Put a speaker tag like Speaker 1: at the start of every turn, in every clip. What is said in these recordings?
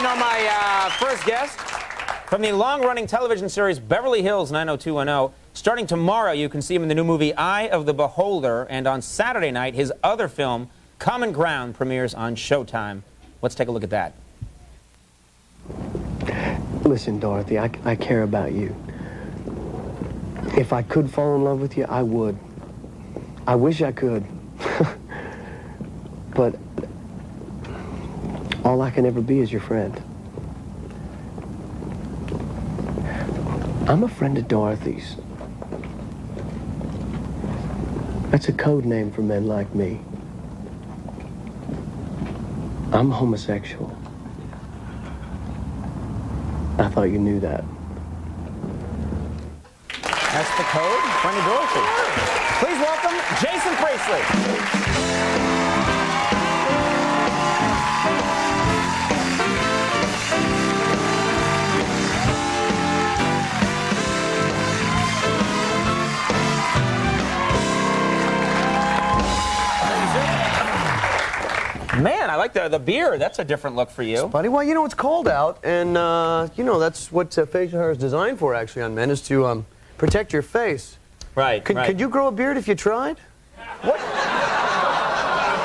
Speaker 1: know, my first guest from the long-running television series Beverly Hills 90210. Starting tomorrow, you can see him in the new movie Eye of the Beholder, and on Saturday night, his other film, Common Ground, premieres on Showtime. Let's take a look at that.
Speaker 2: Listen, Dorothy, I care about you. If I could fall in love with you, I would. I wish I could. But all I can ever be is your friend. I'm a friend of Dorothy's. That's a code name for men like me. I'm homosexual. I thought you knew that.
Speaker 1: That's the code, friend of Dorothy. Please welcome Jason Priestley. Man, I like the beard. That's a different look for you.
Speaker 3: Buddy, well, you know, it's cold out, and, you know, that's what facial hair is designed for, actually, on men, is to protect your face.
Speaker 1: Right,
Speaker 3: Could you grow a beard if you tried?
Speaker 1: What?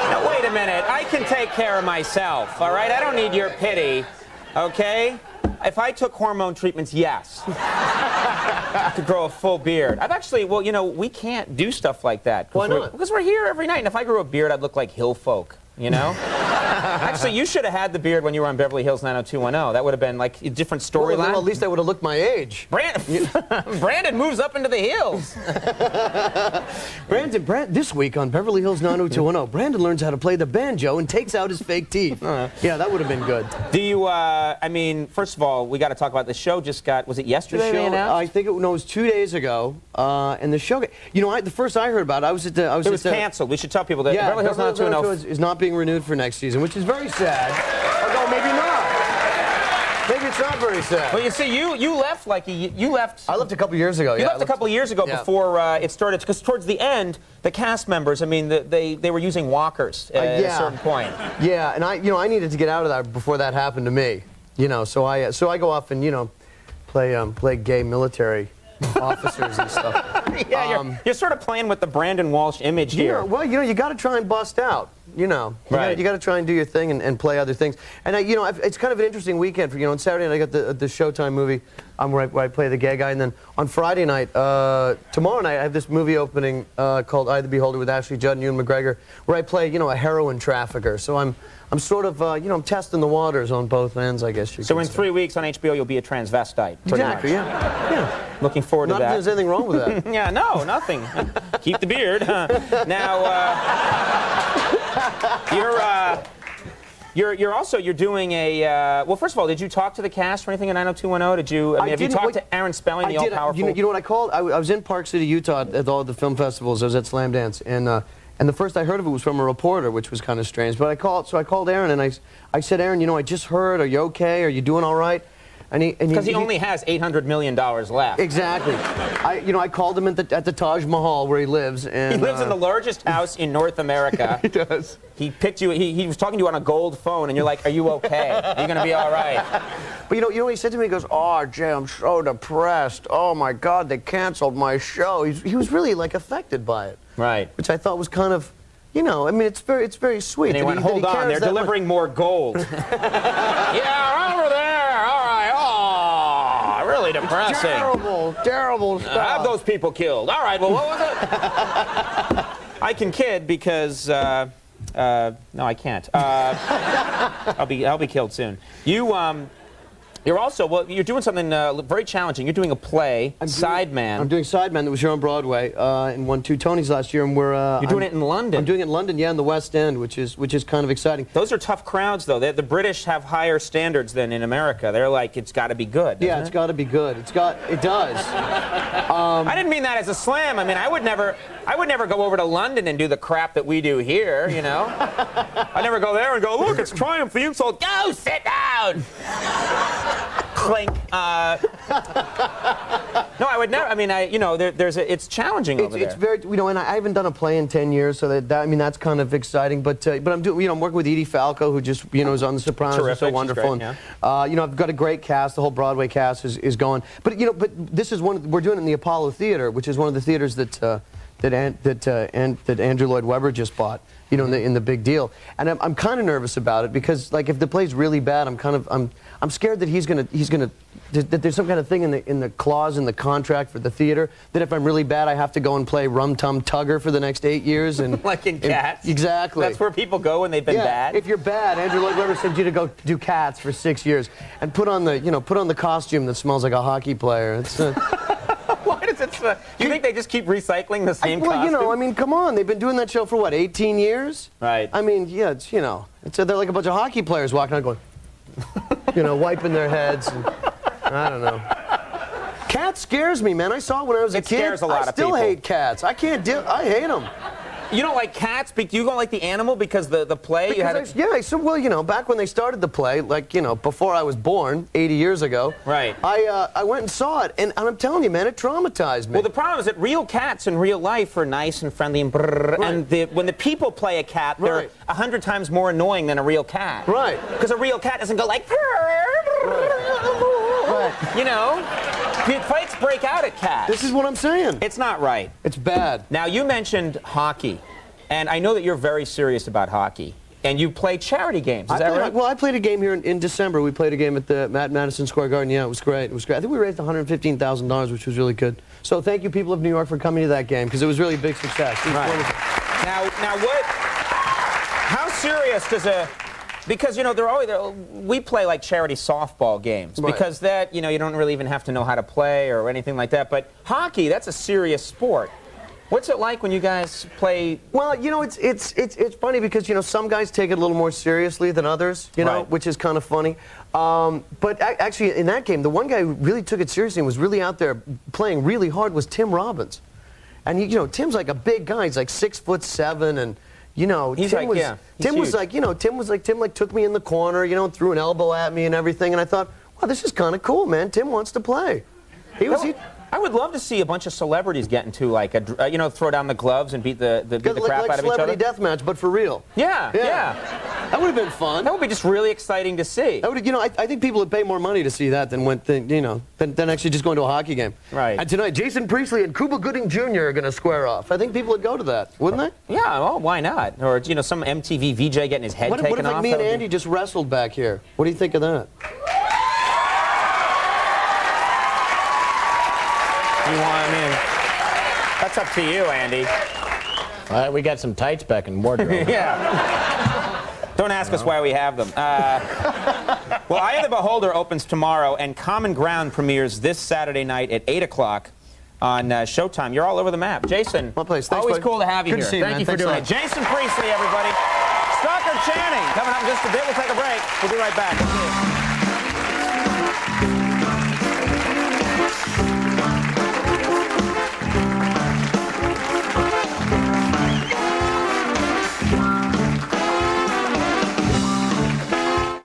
Speaker 1: Now, wait a minute. I can take care of myself, all right? I don't need your pity, okay? If I took hormone treatments, yes. I could grow a full beard. I've actually, well, you know, we can't do stuff like that.
Speaker 3: Why not?
Speaker 1: Because we're here every night, and if I grew a beard, I'd look like hill folk. You know? Actually, you should have had the beard when you were on Beverly Hills 90210. That would have been like a different storyline.
Speaker 3: Well, at least I would have looked my age.
Speaker 1: Brandon moves up into the hills.
Speaker 3: Brandon, this week on Beverly Hills 90210, Brandon learns how to play the banjo and takes out his fake teeth. Yeah, that would have been good.
Speaker 1: Do you, I mean, first of all, we got to talk about the show just got, was it yesterday they announced?
Speaker 3: I think it was 2 days ago, and the show, you know, the first I heard about it, I was at the...
Speaker 1: It was canceled. We should tell people that Beverly Hills 90210
Speaker 3: is not being renewed for next season, which is very sad. Although maybe not. Maybe it's not very sad.
Speaker 1: Well, you see, you left like you left.
Speaker 3: I left a couple years ago.
Speaker 1: You left a couple of years ago before it started, because towards the end, the cast members, I mean, they were using walkers at a certain point.
Speaker 3: Yeah, and I needed to get out of there before that happened to me. You know, so I go off and play gay military officers and stuff.
Speaker 1: Yeah, you're sort of playing with the Brandon Walsh image here.
Speaker 3: Well, you got to try and bust out. You know, you got to try and do your thing and play other things. And it's kind of an interesting weekend for on Saturday night I got the Showtime movie where I play the gay guy, and then on Friday night, tomorrow night, I have this movie opening called Eye of the Beholder with Ashley Judd and Ewan McGregor, where I play a heroin trafficker. So I'm sort of I'm testing the waters on both ends, I guess you could say.
Speaker 1: So in 3 weeks on HBO, you'll be a transvestite.
Speaker 3: Exactly. Yeah.
Speaker 1: Looking forward to that.
Speaker 3: Not that there's anything wrong with that.
Speaker 1: Yeah, no, nothing. Keep the beard. Now, you're doing a, well, first of all, did you talk to the cast or anything at 90210? Did you, have you talked to Aaron Spelling, the all-powerful?
Speaker 3: You know what I called? I was in Park City, Utah at all the film festivals. I was at Slam Dance, and the first I heard of it was from a reporter, which was kind of strange. But I called Aaron, and I said, Aaron, I just heard, are you okay? Are you doing all right?
Speaker 1: Because he only has $800 million left.
Speaker 3: Exactly. I called him at the Taj Mahal where he lives, and
Speaker 1: he lives in the largest house in North America.
Speaker 3: He does.
Speaker 1: He picked you. He was talking to you on a gold phone, and you're like, "Are you okay? Are you gonna be all right?"
Speaker 3: But you know what he said to me? He goes, "Oh, Jay, I'm so depressed. Oh my God, they canceled my show." He was really like affected by it.
Speaker 1: Right.
Speaker 3: Which I thought was kind of. I mean, it's very sweet.
Speaker 1: And he went, hold on, they're delivering more gold. Yeah, over there. All right. Oh, really depressing.
Speaker 3: Terrible stuff.
Speaker 1: Have those people killed. All right. Well, what was it? I can kid because no, I can't. I'll be killed soon. You're also, well, you're doing something very challenging. You're doing a play, Sideman.
Speaker 3: I'm doing Sideman that was here on Broadway and won 2 Tonys last year, and
Speaker 1: You're doing it in London.
Speaker 3: I'm doing it in London, yeah, in the West End, which is kind of exciting.
Speaker 1: Those are tough crowds, though. The British have higher standards than in America. They're like, it's got to be good.
Speaker 3: Yeah, it's got to be good. It does.
Speaker 1: I didn't mean that as a slam. I mean, I would never go over to London and do the crap that we do here. You know, I never go there and go, look, it's Triumph the Insult. Go sit down. Clink. No, I would never. I mean, it's challenging over there.
Speaker 3: It's very, and I haven't done a play in 10 years, so I mean, that's kind of exciting. But I'm doing, I'm working with Edie Falco, who just, is on The Sopranos.
Speaker 1: Terrific.
Speaker 3: So wonderful.
Speaker 1: Great,
Speaker 3: and, I've got a great cast. The whole Broadway cast is going. But but this is we're doing it in the Apollo Theater, which is one of the theaters that Andrew Lloyd Webber just bought. In the big deal, and I'm kind of nervous about it because, like, if the play's really bad, I'm scared that that there's some kind of thing in the clause in the contract for the theater that if I'm really bad, I have to go and play Rum Tum Tugger for the next 8 years. And
Speaker 1: like in Cats.
Speaker 3: Exactly.
Speaker 1: That's where people go when they've been bad.
Speaker 3: If you're bad, Andrew Lloyd Webber sends you to go do Cats for 6 years and put on the costume that smells like a hockey player. It's.
Speaker 1: Why does it? You think they just keep recycling the same costume?
Speaker 3: Well, I mean, come on. They've been doing that show for what, 18 years?
Speaker 1: Right.
Speaker 3: I mean, yeah, it's they're like a bunch of hockey players walking out going, wiping their heads. And, I don't know. Cats scares me, man. I saw it when I was a kid.
Speaker 1: It scares a lot of people.
Speaker 3: I still hate cats. I can't deal. I hate them.
Speaker 1: You don't like cats? Do you don't like the animal because the play?
Speaker 3: Back when they started the play, before I was born, 80 years ago.
Speaker 1: Right.
Speaker 3: I went and saw it, and I'm telling you, man, it traumatized me.
Speaker 1: Well, the problem is that real cats in real life are nice and friendly and brrr,
Speaker 3: right.
Speaker 1: and when the people play a cat, they're 100 times more annoying than a real cat.
Speaker 3: Right.
Speaker 1: Because a real cat doesn't go like. Fights break out at cats.
Speaker 3: This is what I'm saying.
Speaker 1: It's not right.
Speaker 3: It's bad.
Speaker 1: Now, you mentioned hockey, and I know that you're very serious about hockey, and you play charity games. Is that right?
Speaker 3: Well, I played a game here in December. We played a game at the Madison Square Garden. Yeah, it was great. It was great. I think we raised $115,000, which was really good. So thank you, people of New York, for coming to that game, because it was really a big success. It was wonderful.
Speaker 1: Now how serious does because we play like charity softball games because that you don't really even have to know how to play or anything like that. But hockey, that's a serious sport. What's it like when you guys play? Well,
Speaker 3: it's funny because some guys take it a little more seriously than others, which is kind of funny. But actually, in that game, the one guy who really took it seriously and was really out there playing really hard was Tim Robbins, and Tim's like a big guy. He's like 6'7", and. Tim took me in the corner, and threw an elbow at me and everything, and I thought, wow, this is kind of cool, man. Tim wants to play.
Speaker 1: I would love to see a bunch of celebrities get into like throw down the gloves and beat the crap out of each other.
Speaker 3: Celebrity deathmatch, but for real.
Speaker 1: Yeah.
Speaker 3: That would have been fun.
Speaker 1: That would be just really exciting to see.
Speaker 3: That would, I think people would pay more money to see that than than actually just going to a hockey game.
Speaker 1: Right.
Speaker 3: And tonight, Jason Priestley and Cuba Gooding Jr. are going to square off. I think people would go to that, wouldn't they?
Speaker 1: Yeah. Well, why not? Or some MTV VJ getting his head taken off.
Speaker 3: What if me and Andy just wrestled back here? What do you think of that?
Speaker 1: That's up to you, Andy.
Speaker 4: We got some tights back in wardrobe.
Speaker 1: Yeah. Don't ask us why we have them. Well, Eye of the Beholder opens tomorrow, and Common Ground premieres this Saturday night at 8 o'clock on Showtime. You're all over the map. Jason,
Speaker 3: my place. Thanks,
Speaker 1: always
Speaker 3: buddy.
Speaker 1: cool to have you
Speaker 3: Good
Speaker 1: here.
Speaker 3: To see you,
Speaker 1: Thank
Speaker 3: man.
Speaker 1: you for doing it. Jason Priestley, everybody. Stockard Channing coming up in just a bit. We'll take a break. We'll be right back.